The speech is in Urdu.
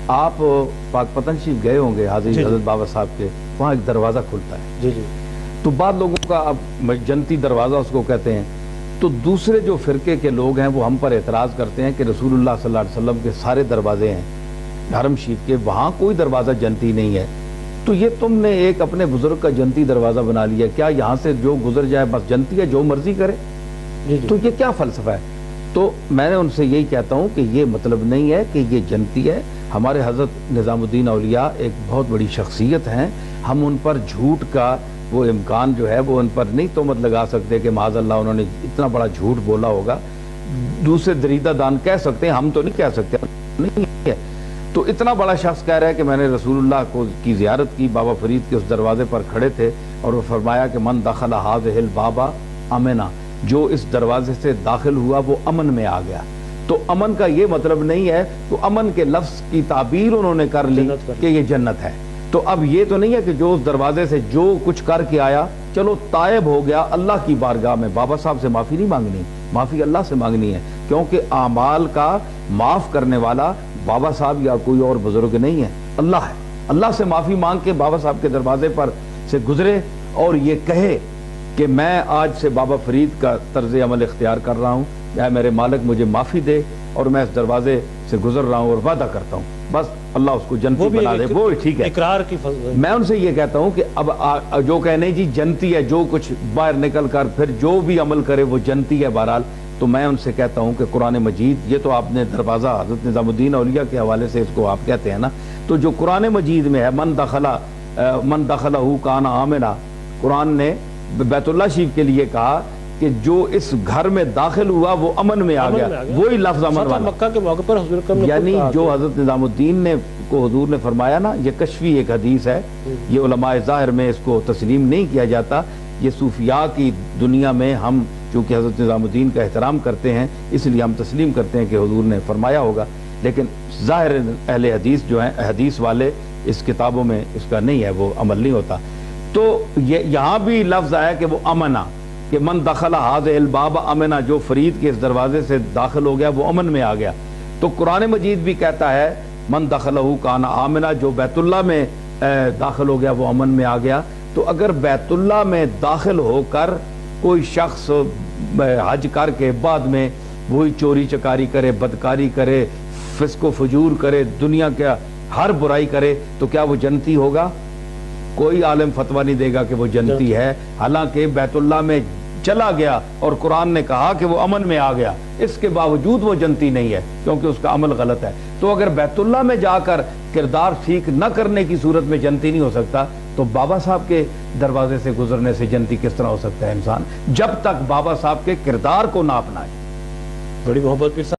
آپ پاک پتن شریف گئے ہوں گے حاضر حضرت بابا صاحب کے، وہاں ایک دروازہ کھلتا ہے جی جی، تو بعض لوگوں کا اب جنتی دروازہ اس کو کہتے ہیں، تو دوسرے جو فرقے کے لوگ ہیں وہ ہم پر اعتراض کرتے ہیں کہ رسول اللہ صلی اللہ علیہ وسلم کے سارے دروازے ہیں حرم شریف کے، وہاں کوئی دروازہ جنتی نہیں ہے، تو یہ تم نے ایک اپنے بزرگ کا جنتی دروازہ بنا لیا، کیا یہاں سے جو گزر جائے بس جنتی ہے، جو مرضی کرے؟ تو یہ کیا فلسفہ ہے؟ تو میں نے ان سے یہی کہتا ہوں کہ یہ مطلب نہیں ہے کہ یہ جنتی ہے۔ ہمارے حضرت نظام الدین اولیاء ایک بہت بڑی شخصیت ہیں، ہم ان پر جھوٹ کا وہ امکان جو ہے وہ ان پر نہیں تہمت لگا سکتے کہ معاذ اللہ انہوں نے اتنا بڑا جھوٹ بولا ہوگا۔ دوسرے دریدہ دان کہہ سکتے ہیں، ہم تو نہیں کہہ سکتے، نہیں ہے۔ تو اتنا بڑا شخص کہہ رہا ہے کہ میں نے رسول اللہ کی زیارت کی، بابا فرید کے اس دروازے پر کھڑے تھے اور وہ فرمایا کہ من دخل هذه الباب امنا، جو اس دروازے سے داخل ہوا وہ امن میں آ گیا۔ تو امن کا یہ مطلب نہیں ہے، تو امن کے لفظ کی تعبیر انہوں نے کر لی کہ یہ جنت ہے۔ تو اب یہ تو نہیں ہے کہ جو اس دروازے سے جو کچھ کر کے آیا چلو تائب ہو گیا، اللہ کی بارگاہ میں بابا صاحب سے معافی نہیں مانگنی، معافی اللہ سے مانگنی ہے، کیونکہ اعمال کا معاف کرنے والا بابا صاحب یا کوئی اور بزرگ نہیں ہے، اللہ ہے۔ اللہ سے معافی مانگ کے بابا صاحب کے دروازے پر سے گزرے اور یہ کہے کہ میں آج سے بابا فرید کا طرز عمل اختیار کر رہا ہوں، اے میرے مالک مجھے معافی دے اور میں اس دروازے سے گزر رہا ہوں اور وعدہ کرتا ہوں، بس اللہ اس کو جنتی بنا دے، وہ ٹھیک ہے۔ اقرار کی میں ان سے یہ کہتا ہوں کہ اب جو کہنے جی جنتی ہے، جو کچھ باہر نکل کر پھر جو بھی عمل کرے وہ جنتی ہے بہرحال، تو میں ان سے کہتا ہوں کہ قرآن مجید، یہ تو آپ نے دروازہ حضرت نظام الدین اولیاء کے حوالے سے اس کو آپ کہتے ہیں نا، تو جو قرآن مجید میں ہے من دخلہ کان آمنا، قرآن نے بیت اللہ شریف کے لیے کہا کہ جو اس گھر میں داخل ہوا وہ امن میں آ گیا، وہی لفظ امن والا۔ مکہ کے موقع پر حضور اکرم نے یعنی جو حضرت نظام الدین نے کو حضور نے فرمایا نا، یہ کشفی ایک حدیث ہے، یہ علماء ظاہر میں اس کو تسلیم نہیں کیا جاتا، یہ صوفیاء کی دنیا میں ہم چونکہ حضرت نظام الدین کا احترام کرتے ہیں اس لیے ہم تسلیم کرتے ہیں کہ حضور نے فرمایا ہوگا، لیکن ظاہر اہل حدیث جو ہیں، حدیث والے اس کتابوں میں اس کا نہیں ہے، وہ عمل نہیں ہوتا۔ تو یہاں بھی لفظ آیا کہ وہ امنا، کہ من دخل هذه الباب امنا، جو فرید کے اس دروازے سے داخل ہو گیا وہ امن میں آ گیا۔ تو قرآن مجید بھی کہتا ہے من دخلہ کان آمنا، جو بیت اللہ میں داخل ہو گیا وہ امن میں آ گیا۔ تو اگر بیت اللہ میں داخل ہو کر کوئی شخص حج کر کے بعد میں وہی چوری چکاری کرے، بدکاری کرے، فسق و فجور کرے، دنیا کا ہر برائی کرے، تو کیا وہ جنتی ہوگا؟ کوئی عالم فتویٰ نہیں دے گا کہ وہ جنتی ہے، حالانکہ بیت اللہ میں چلا گیا اور قرآن نے کہا کہ وہ امن میں آ گیا، اس کے باوجود وہ جنتی نہیں ہے کیونکہ اس کا عمل غلط ہے۔ تو اگر بیت اللہ میں جا کر کردار ٹھیک نہ کرنے کی صورت میں جنتی نہیں ہو سکتا، تو بابا صاحب کے دروازے سے گزرنے سے جنتی کس طرح ہو سکتا ہے انسان، جب تک بابا صاحب کے کردار کو نہ اپنائے۔ بڑی محبت کے ساتھ